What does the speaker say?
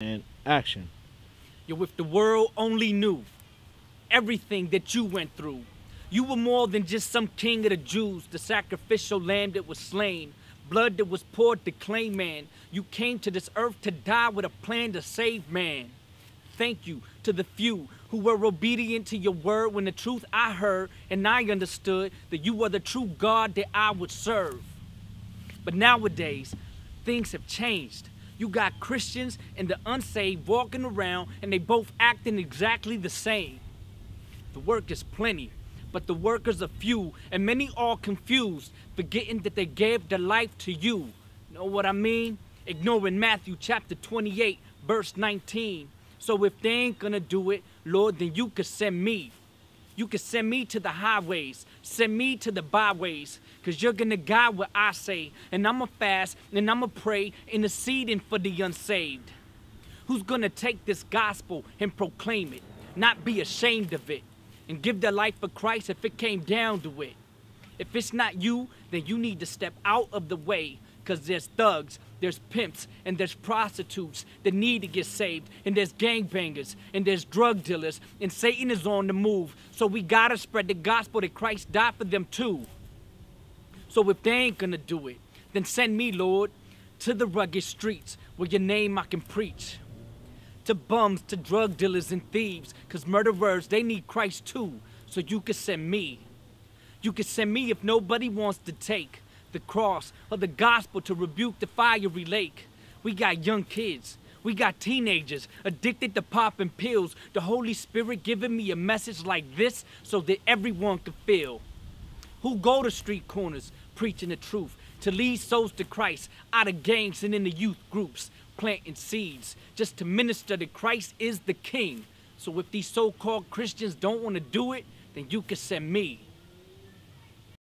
And action. Yo, if the world only knew everything that you went through, you were more than just some king of the Jews, the sacrificial lamb that was slain, blood that was poured to claim man. You came to this earth to die with a plan to save man. Thank you to the few who were obedient to your word when the truth I heard and I understood that you were the true God that I would serve. But nowadays, things have changed. You got Christians and the unsaved walking around and they both acting exactly the same. The work is plenty, but the workers are few, and many are confused, forgetting that they gave their life to you. Know what I mean? Ignoring Matthew chapter 28, verse 19. So if they ain't gonna do it, Lord, then you could send me. You can send me to the highways, send me to the byways, because you're going to guide what I say, and I'm going to fast, and I'm going to pray, interceding for the unsaved. Who's going to take this gospel and proclaim it, not be ashamed of it, and give their life for Christ if it came down to it? If it's not you, then you need to step out of the way, because there's thugs, there's pimps, and there's prostitutes that need to get saved, and there's gangbangers, and there's drug dealers, and Satan is on the move. So we gotta spread the gospel that Christ died for them too. So if they ain't gonna do it, then send me, Lord, to the rugged streets where your name I can preach. To bums, to drug dealers and thieves, cause murderers, they need Christ too. So you can send me. You can send me if nobody wants to take the cross or the gospel to rebuke the fiery lake. We got young kids, we got teenagers addicted to popping pills. The Holy Spirit giving me a message like this so that everyone can feel. Who go to street corners preaching the truth to lead souls to Christ out of gangs and in the youth groups, planting seeds just to minister that Christ is the King. So if these so-called Christians don't want to do it, then you can send me.